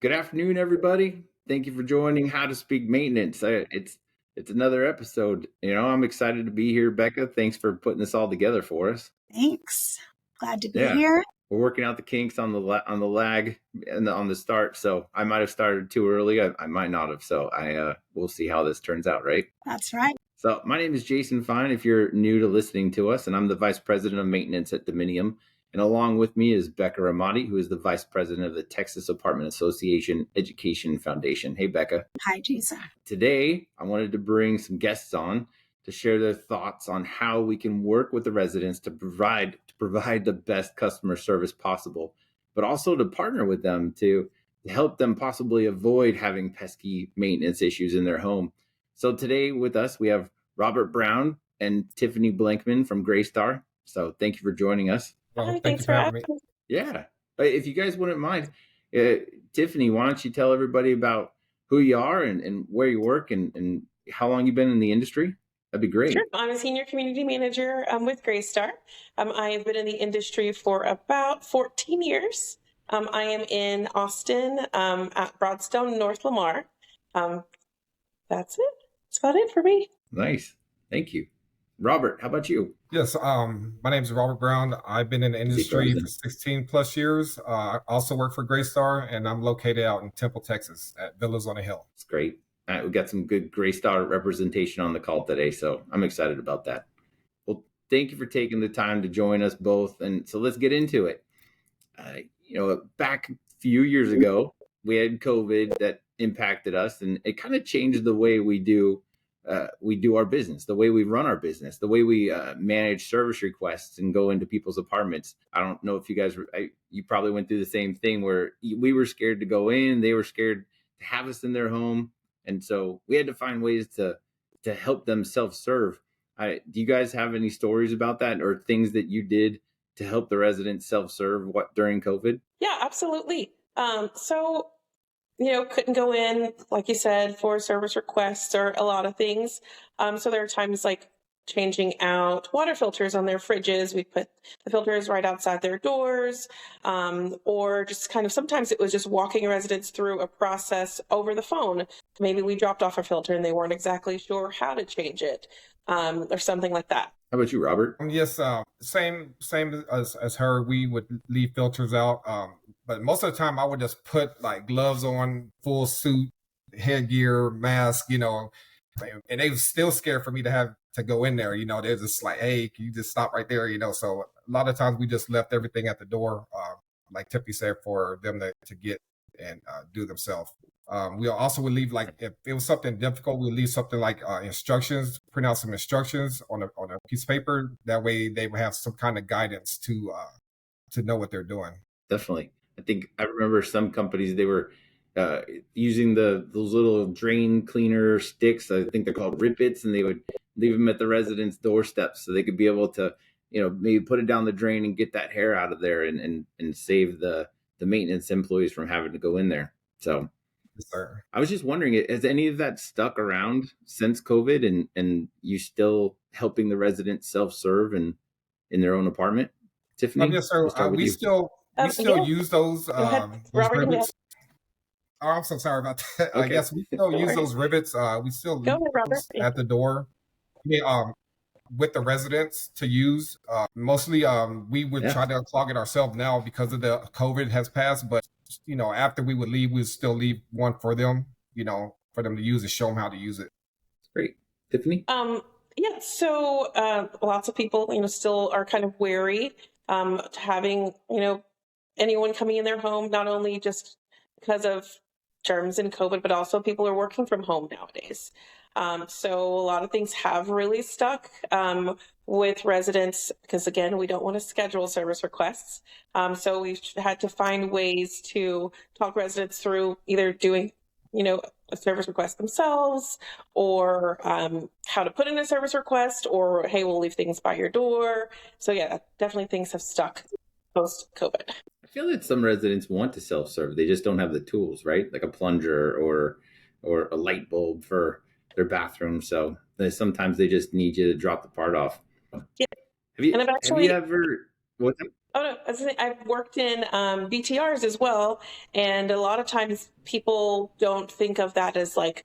Good afternoon, everybody. Thank you for joining How to Speak Maintenance. It's another episode. I'm excited to be here, Becca. Thanks for putting this all together for us. Thanks. Glad to be Yeah, here. we're working out the kinks on on the lag and on the start. So I might have started too early. I might not have. So I we'll see how this turns out, right? That's right. So, my name is Jason Fein. If you're new to listening to us, and I'm the Vice President of Maintenance at Dominium. And along with me is Becca Ramati, who is the Vice President of the Texas Apartment Association Education Foundation. Hey, Becca. Hi, Jason. Today, I wanted to bring some guests on to share their thoughts on how we can work with the residents to provide the best customer service possible, but also to partner with them to help them possibly avoid having pesky maintenance issues in their home. So today with us we have Robert Brown and Tiffany Blankman from Greystar. So thank you for joining us. Well, Hi, thank you thanks for for having me. asking. Yeah. If you guys wouldn't mind, uh, Tiffany, why don't you tell everybody about who you are and where you work and how long you've been in the industry? That'd be Sure. great. I'm a senior community manager with Greystar. I have been in the industry for about 14 years. I am in Austin at Broadstone, North Lamar. Um, that's it. That's about it for me. Nice. Thank you. Robert, how about you? Yes, my name is Robert Brown. I've been in the Is he industry for frozen? 16 plus years. I also work for Greystar, and I'm located out in Temple, Texas, at Villas on a Hill. It's great. We got some good Gray Star representation on the call today, so I'm excited about that. Well, thank you for taking the time to join us both. And so let's get into it. Back a few years ago, we had COVID that impacted us, and it kind of changed the way we do our business, the way we run our business, the way we manage service requests and go into people's apartments. I don't know if you guys you probably went through the same thing where we were scared to go in, they were scared to have us in their home, and so we had to find ways to help them self serve. Do you guys have any stories about that or things that you did to help the residents self serve what during COVID? Yeah, absolutely. So, couldn't go in, like you said, for service requests or a lot of things. So there are times like changing out water filters on their fridges. We put the filters right outside their doors, or just kind of sometimes it was just walking residents through a process over the phone. Maybe we dropped off a filter and they weren't exactly sure how to change it, or something like that. How about you, Robert? Yes, same as her. We would leave filters out, but most of the time I would just put like gloves on, full suit, headgear, mask. And they was still scared for me to have to go in there. They're just like, "Hey, can you just stop right there?" So a lot of times we just left everything at the door, like Tiffany said, for them to get and do themselves. We also would leave, like, if it was something difficult, we'd leave something like instructions, print out some instructions on a piece of paper. That way they would have some kind of guidance to know what they're doing. Definitely. I think I remember some companies they were uh, using those little drain cleaner sticks. I think they're called Rip-Its, and they would leave them at the residents' doorsteps so they could be able to, maybe put it down the drain and get that hair out of there and save the maintenance employees from having to go in there. So Yes, sir. I was just wondering, has any of that stuck around since COVID, and you still helping the residents self serve and in their own apartment? Tiffany, Yes, sir. we'll start with We you. still Yeah, use those go ahead, Robert. You can go ahead. rivets. Oh, I'm so sorry about that. Okay. Yes, we still No use worries. those rivets. We still Go leave ahead, Robert. those at the door. Yeah, with the residents to use. Mostly, we would Yeah. try to unclog it ourselves now because of the COVID has passed. But after we would leave, we'd still leave one for them. For them to use and show them how to use it. Great. Tiffany? Yeah, so lots of people, still are kind of wary to having, anyone coming in their home, not only just because of germs and COVID, but also people are working from home nowadays. So a lot of things have really stuck with residents because, again, we don't want to schedule service requests. So we've had to find ways to talk residents through either doing, a service request themselves, or how to put in a service request, or hey, we'll leave things by your door. So yeah, definitely things have stuck post COVID. I feel that some residents want to self serve. They just don't have the tools, right? Like a plunger or a light bulb for their bathroom. So sometimes they just need you to drop the part off. Yeah, Have you and I've have you actually ever what Oh no, I've worked in BTRs as well, and a lot of times people don't think of that as like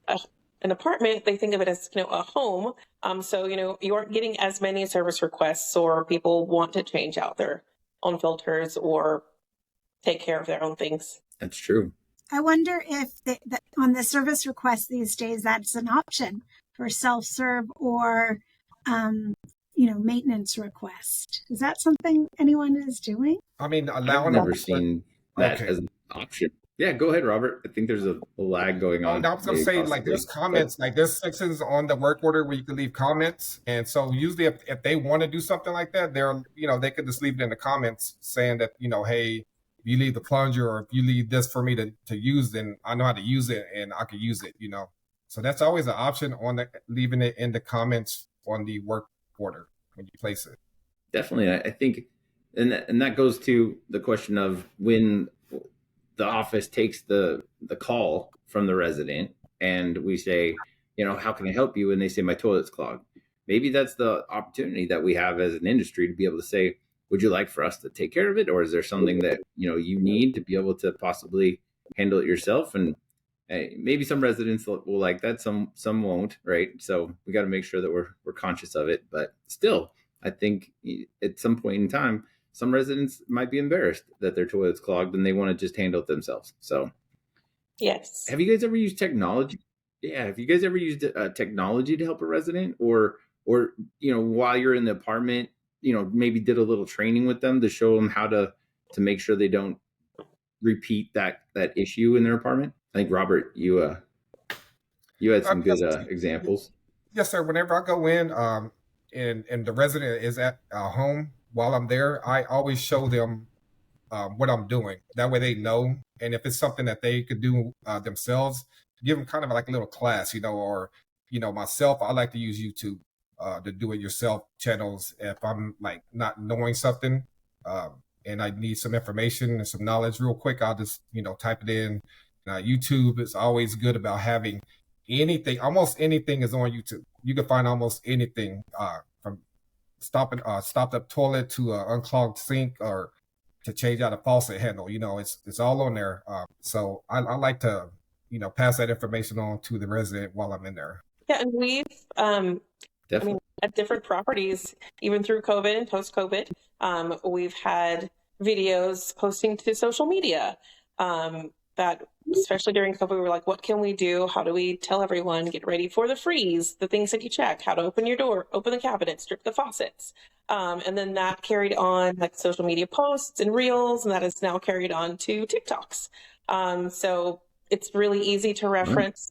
an apartment. They think of it as a home. So you aren't getting as many service requests, or people want to change out their own filters or take care of their own things. That's true. I wonder if on the service request these days, that's an option for self-serve or, maintenance request. Is that something anyone is doing? I mean, I've allowing never them. seen that Okay. as an option. Yeah, go ahead, Robert. I think there's a lag going on. I was gonna maybe say, like, possibly, there's but comments, like there's sections on the work order where you can leave comments, and so usually if they want to do something like that, they could just leave it in the comments saying that hey, if you leave the plunger or if you leave this for me to use, then I know how to use it and I can use it. So that's always an option on leaving it in the comments on the work order when you place it. definitely, I think, and that goes to the question of when the office takes the call from the resident and we say, how can I help you? And they say, my toilet's clogged. Maybe that's the opportunity that we have as an industry to be able to say, would you like for us to take care of it? Or is there something that, you need to be able to possibly handle it yourself? And maybe some residents will like that. Some won't. Right. So we got to make sure that we're conscious of it, but still, I think at some point in time, some residents might be embarrassed that their toilet's clogged and they want to just handle it themselves. So, yes. have you guys ever used technology? Yeah, have you guys ever used technology to help a resident, or while you're in the apartment, maybe did a little training with them to show them how to make sure they don't repeat that issue in their apartment? I think Robert, you had some good examples. Yes, sir. Whenever I go in, and the resident is at home while I'm there, I always show them what I'm doing. That way they know. And if it's something that they could do themselves, give them kind of like a little class, or, myself, I like to use YouTube to do it yourself channels. If I'm like not knowing something and I need some information and some knowledge real quick, I'll just, type it in. YouTube is always good about having anything. Almost anything is on YouTube. You can find almost anything from stopped up toilet to an unclogged sink or to change out a faucet handle. It's all on there. So I like to, pass that information on to the resident while I'm in there. Yeah, and we've, Definitely. at different properties, even through COVID and post-COVID, we've had videos posting to social media that, especially during COVID, we were like, what can we do? How do we tell everyone, get ready for the freeze, the things that you check, how to open your door, open the cabinet, strip the faucets. And then that carried on like social media posts and reels, and that is now carried on to TikToks. So it's really easy to reference,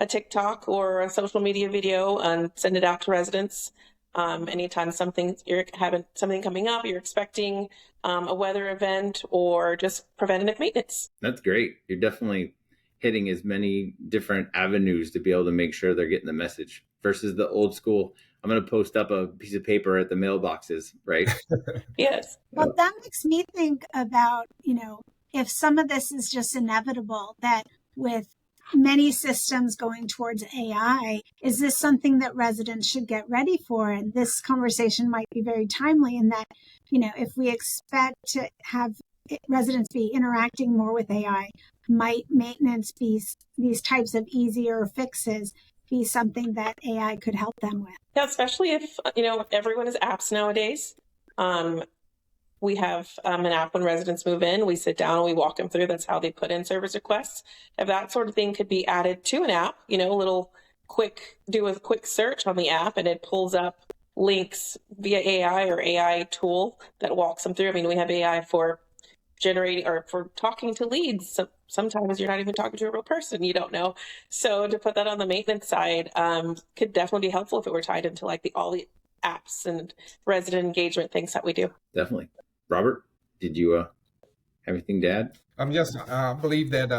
a TikTok or a social media video and send it out to residents. Anytime you're having something coming up, you're expecting a weather event or just preventative maintenance. That's great. You're definitely hitting as many different avenues to be able to make sure they're getting the message versus the old school. I'm going to post up a piece of paper at the mailboxes, right? Yes. Well, that makes me think about, if some of this is just inevitable, that with many systems going towards AI, is this something that residents should get ready for? And this conversation might be very timely in that, if we expect to have residents be interacting more with AI, might maintenance be these types of easier fixes be something that AI could help them with? Yeah, especially if, everyone has apps nowadays. We have an app when residents move in. We sit down and we walk them through. That's how they put in service requests. If that sort of thing could be added to an app, do a quick search on the app and it pulls up links via AI or AI tool that walks them through. I mean, we have AI for generating or for talking to leads. So sometimes you're not even talking to a real person. You don't know. So to put that on the maintenance side could definitely be helpful if it were tied into like all the apps and resident engagement things that we do. Definitely. Robert, did you have anything to add? I believe that,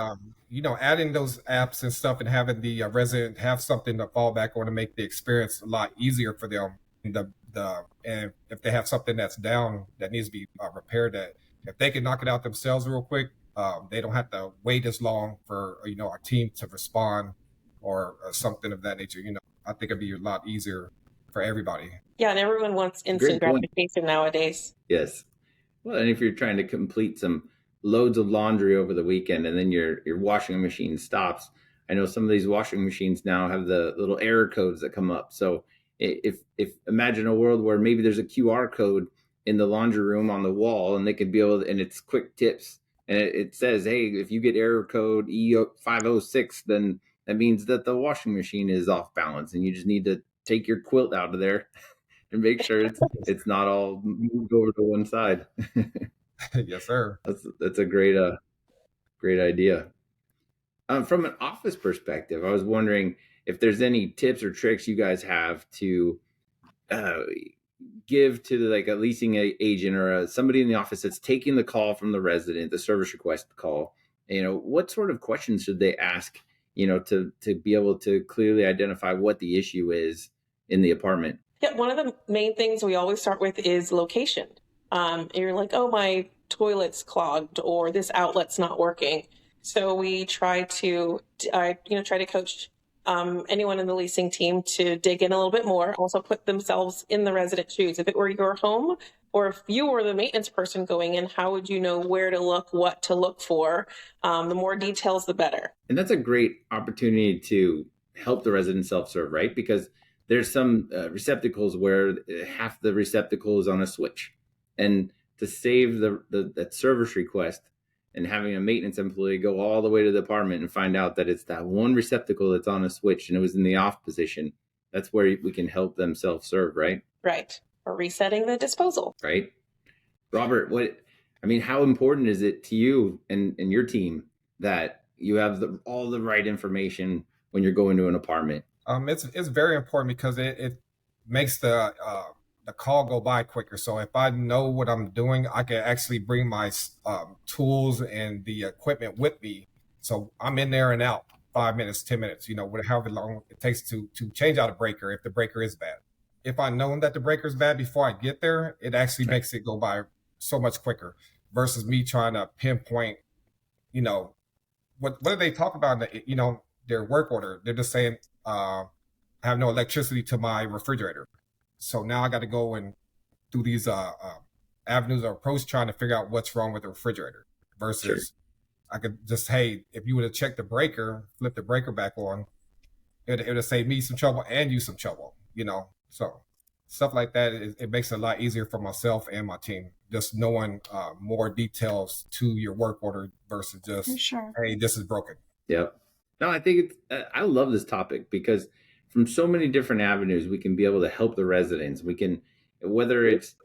adding those apps and stuff and having the resident have something to fall back on to make the experience a lot easier for them. And if they have something that's down that needs to be repaired, that if they can knock it out themselves real quick, they don't have to wait as long for, our team to respond or something of that nature. I think it'd be a lot easier for everybody. Yeah, and everyone wants instant gratification nowadays. Yes. Well, and if you're trying to complete some loads of laundry over the weekend and then your washing machine stops, I know some of these washing machines now have the little error codes that come up. So if imagine a world where maybe there's a QR code in the laundry room on the wall, and they could be able to, and it's quick tips, and it says, hey, if you get error code E506, then that means that the washing machine is off balance, and you just need to take your quilt out of there and make sure it's not all moved over to one side. Yes, sir. That's a great idea. From an office perspective, I was wondering if there's any tips or tricks you guys have to uh, give to like a leasing agent or somebody in the office that's taking the call from the resident, the service request call. What sort of questions should they ask? To be able to clearly identify what the issue is in the apartment. Yeah, one of the main things we always start with is location. You're like, oh, my toilet's clogged or this outlet's not working. So we try to coach anyone in the leasing team to dig in a little bit more, also put themselves in the resident shoes. If it were your home or if you were the maintenance person going in, how would you know where to look, what to look for? The more details, the better. And that's a great opportunity to help the resident self-serve, right? Because there's some receptacles where half the receptacle is on a switch. And to save that service request and having a maintenance employee go all the way to the apartment and find out that it's that one receptacle that's on a switch and it was in the off position, that's where we can help them self-serve, right? Right. Or resetting the disposal. Right. Robert, how important is it to you and your team that you have all the right information when you're going to an apartment? It's very important because it makes the call go by quicker. So if I know what I'm doing, I can actually bring my tools and the equipment with me. So I'm in there and out 5 minutes, 10 minutes, however long it takes to change out a breaker if the breaker is bad. If I know that the breaker is bad before I get there, it actually makes it go by so much quicker versus me trying to pinpoint, what do they talk about in their work order? They're just saying, I have no electricity to my refrigerator. So now I got to go and do these avenues or approach trying to figure out what's wrong with the refrigerator versus sure. I could just, hey, if you would have checked the breaker, flip the breaker back on, it would have saved me some trouble and you some trouble, So stuff like that, it makes it a lot easier for myself and my team, just knowing more details to your work order versus just, sure. Hey, this is broken. Yep. No, I think I love this topic because from so many different avenues, we can be able to help the residents. We can, whether it's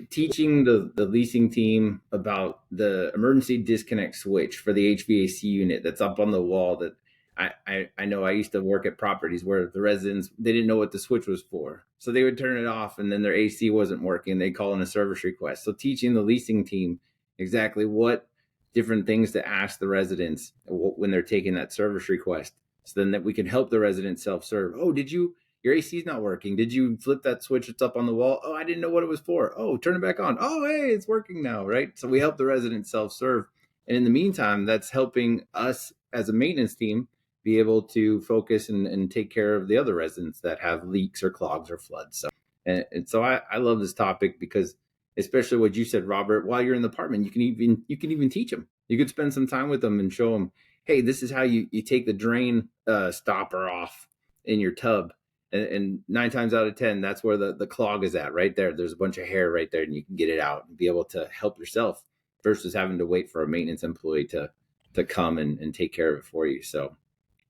teaching the leasing team about the emergency disconnect switch for the HVAC unit that's up on the wall that I know I used to work at properties where the residents, they didn't know what the switch was for. So they would turn it off and then their AC wasn't working. They'd call in a service request. So teaching the leasing team exactly what different things to ask the residents when they're taking that service request. So then that we can help the residents self-serve. Oh, your AC is not working. Did you flip that switch that's up on the wall? Oh, I didn't know what it was for. Oh, turn it back on. Oh, hey, it's working now, right? So we help the residents self-serve. And in the meantime, that's helping us as a maintenance team be able to focus and take care of the other residents that have leaks or clogs or floods. So, and so I love this topic because especially what you said, Robert, while you're in the apartment, you can even teach them. You could spend some time with them and show them, hey, this is how you take the drain stopper off in your tub. And 9 times out of 10, that's where the clog is at right there. There's a bunch of hair right there and you can get it out and be able to help yourself versus having to wait for a maintenance employee to come and take care of it for you. So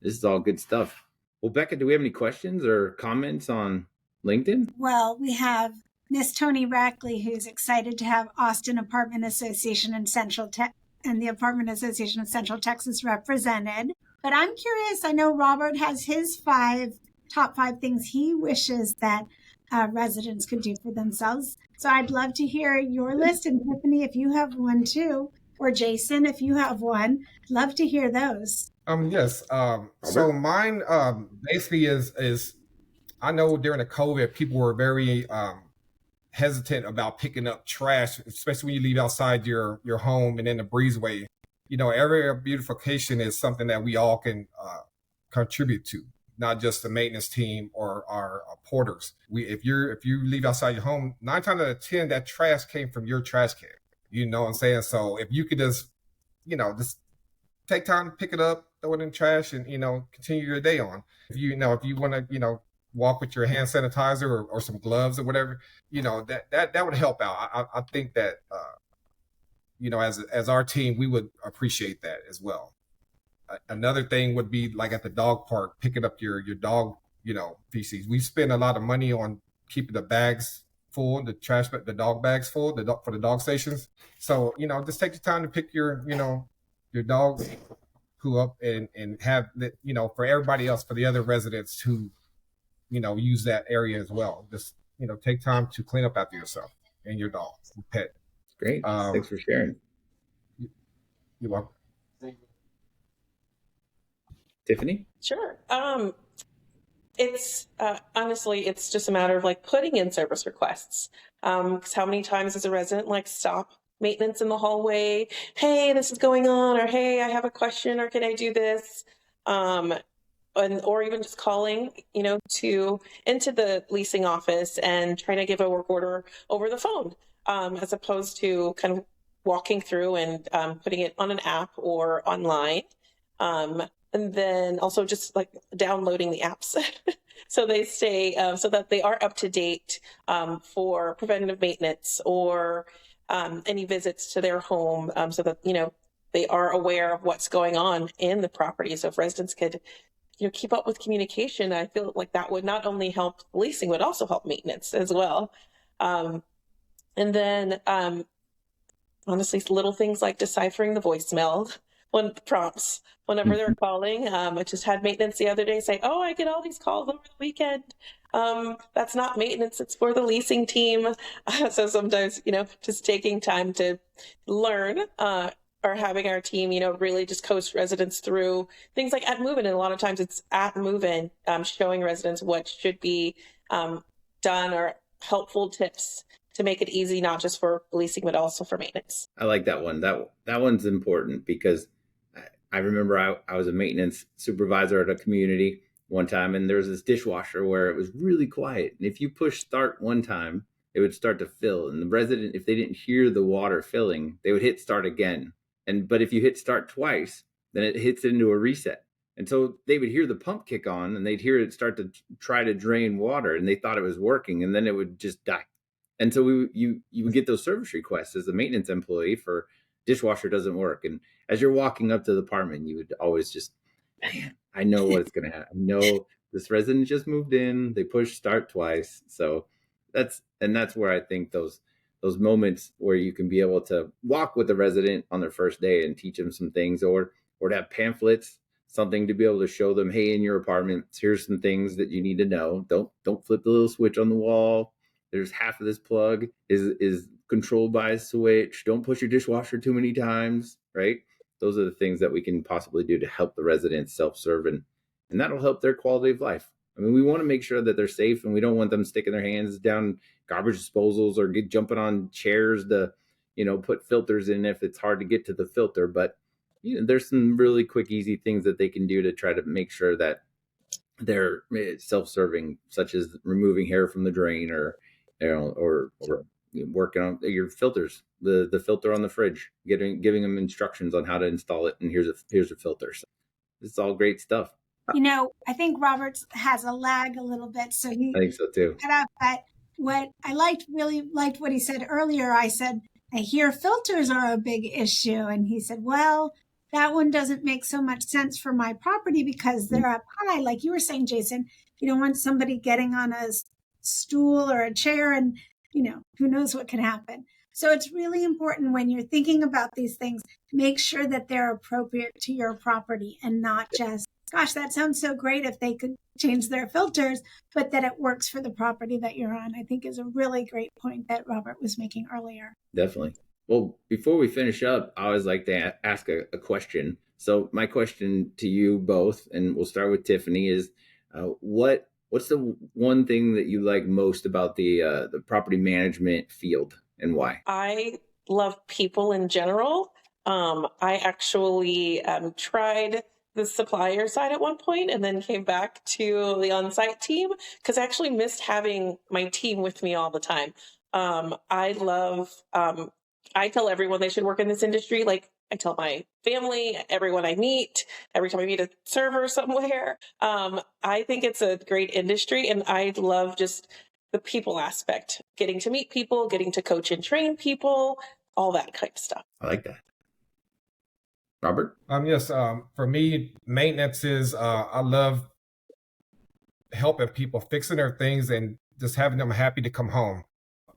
this is all good stuff. Well, Becca, do we have any questions or comments on LinkedIn? Well, we have Miss Tony Rackley, who's excited to have Austin Apartment Association and the Apartment Association of Central Texas represented. But I'm curious, I know Robert has his top 5 things he wishes that residents could do for themselves. So I'd love to hear your list. And Tiffany, if you have one too, or Jason, if you have one, I'd love to hear those. Yes. So mine basically is I know during the COVID, people were very hesitant about picking up trash, especially when you leave outside your home and in the breezeway. Area beautification is something that we all can contribute to, not just the maintenance team or our porters. If you leave outside your home, 9 times out of 10, that trash came from your trash can. You know what I'm saying? So if you could just, just take time to pick it up, throw it in the trash, and continue your day on. If you want to, walk with your hand sanitizer or some gloves or whatever, that would help out. I think that as our team, we would appreciate that as well. Another thing would be like at the dog park, picking up your dog, feces. We spend a lot of money on keeping the bags full, the dog bags full, for the dog stations. So just take the time to pick your dog who up and have that, for everybody else, for the other residents who use that area as well. Just take time to clean up after yourself and your dog, your pet. Great. Thanks for sharing. You're welcome. Tiffany? Sure. It's honestly, it's just a matter of like putting in service requests. Because how many times does a resident like stop maintenance in the hallway? Hey, this is going on, or hey, I have a question, or can I do this? Or even just calling, into the leasing office and trying to give a work order over the phone, as opposed to kind of walking through and putting it on an app or online. And then also just like downloading the apps so they stay, so that they are up to date for preventative maintenance or any visits to their home, so that, they are aware of what's going on in the property. So if residents could, keep up with communication, I feel like that would not only help leasing, would also help maintenance as well. And then honestly, little things like deciphering the voicemail prompts whenever they're calling. I just had maintenance the other day say, "Oh, I get all these calls over the weekend. That's not maintenance; it's for the leasing team." So sometimes, just taking time to learn, or having our team, really just coach residents through things like at move-in. And a lot of times it's at move-in, showing residents what should be done, or helpful tips to make it easy, not just for leasing, but also for maintenance. I like that one. That one's important because I remember I was a maintenance supervisor at a community one time, and there was this dishwasher where it was really quiet. And if you push start one time, it would start to fill. And the resident, if they didn't hear the water filling, they would hit start again. But if you hit start twice, then it hits into a reset. And so they would hear the pump kick on, and they'd hear it start to try to drain water, and they thought it was working, and then it would just die. And so you would get those service requests as a maintenance employee for dishwasher doesn't work. And as you're walking up to the apartment, you would always just, man, I know what's going to happen. I know this resident just moved in. They pushed start twice. So that's where I think those moments where you can be able to walk with the resident on their first day and teach them some things, or to have pamphlets, something to be able to show them, hey, in your apartment, here's some things that you need to know. Don't flip the little switch on the wall. There's half of this plug is controlled by a switch. Don't push your dishwasher too many times, right? Those are the things that we can possibly do to help the residents self-serve, and that'll help their quality of life. I mean, we want to make sure that they're safe, and we don't want them sticking their hands down garbage disposals or jumping on chairs to, put filters in if it's hard to get to the filter. But there's some really quick, easy things that they can do to try to make sure that they're self-serving, such as removing hair from the drain, or working on your filters, the filter on the fridge, giving them instructions on how to install it, and here's a filter. So it's all great stuff. I think Roberts has a lag a little bit, so he I think so too. cut up. But what I really liked what he said earlier. I said, I hear filters are a big issue, and he said, well, that one doesn't make so much sense for my property because they're up high, like you were saying, Jason. You don't want somebody getting on a stool or a chair, and who knows what can happen. So it's really important when you're thinking about these things, make sure that they're appropriate to your property, and not just, gosh, that sounds so great if they could change their filters, but that it works for the property that you're on, I think is a really great point that Robert was making earlier. Definitely. Well, before we finish up, I always like to ask a question. So my question to you both, and we'll start with Tiffany, is what's the one thing that you like most about the property management field, and why? I love people in general. I actually tried the supplier side at one point, and then came back to the on-site team because I actually missed having my team with me all the time. I love I tell everyone they should work in this industry. Like I tell my family, everyone I meet, every time I meet a server somewhere. I think it's a great industry, and I love just the people aspect, getting to meet people, getting to coach and train people, all that kind of stuff. I like that. Robert? Yes, for me, maintenance is, I love helping people fixing their things and just having them happy to come home.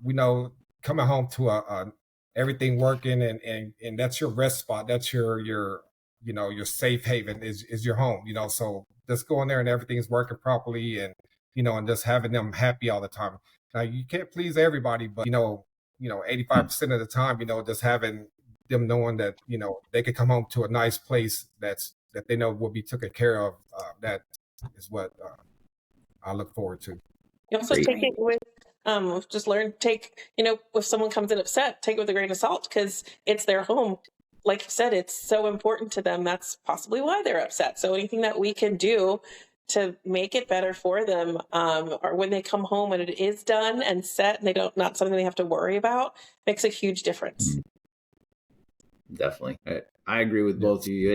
We know coming home to a everything working and that's your rest spot. That's your your safe haven is your home. So just going there and everything's working properly and just having them happy all the time. Now you can't please everybody, but 85% of the time, just having them knowing that they could come home to a nice place that they know will be taken care of. That is what I look forward to. You also take it with just learn, if someone comes in upset, take it with a grain of salt, because it's their home. Like you said, it's so important to them. That's possibly why they're upset. So anything that we can do to make it better for them, or when they come home and it is done and set and not something they have to worry about, makes a huge difference. Definitely. I agree with both of you.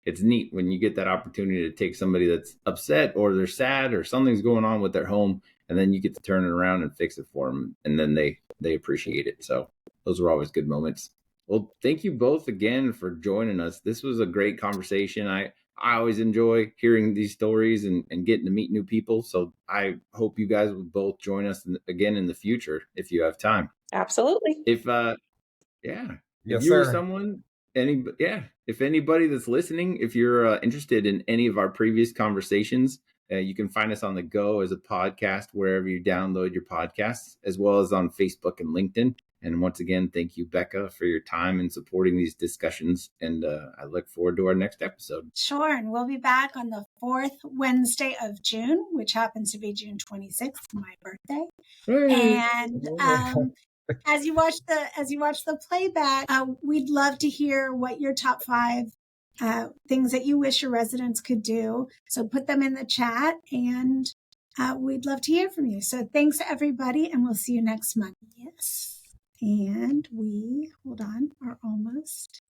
It's neat when you get that opportunity to take somebody that's upset or they're sad or something's going on with their home, and then you get to turn it around and fix it for them, and then they appreciate it. So those were always good moments. Well, thank you both again for joining us. This was a great conversation. I always enjoy hearing these stories and getting to meet new people. So I hope you guys will both join us again in the future if you have time. Absolutely. If Yes, if you or sir. someone, if anybody that's listening, if you're interested in any of our previous conversations, you can find us on the go as a podcast wherever you download your podcasts, as well as on Facebook and LinkedIn. And once again, thank you, Becca, for your time in supporting these discussions. And I look forward to our next episode. Sure. And we'll be back on the 4th Wednesday of June, which happens to be June 26th, my birthday. Hey. And as you watch the playback, we'd love to hear what your top 5 things that you wish your residents could do. So put them in the chat, and we'd love to hear from you. So thanks, everybody, and we'll see you next month. Yes. And we, hold on, are almost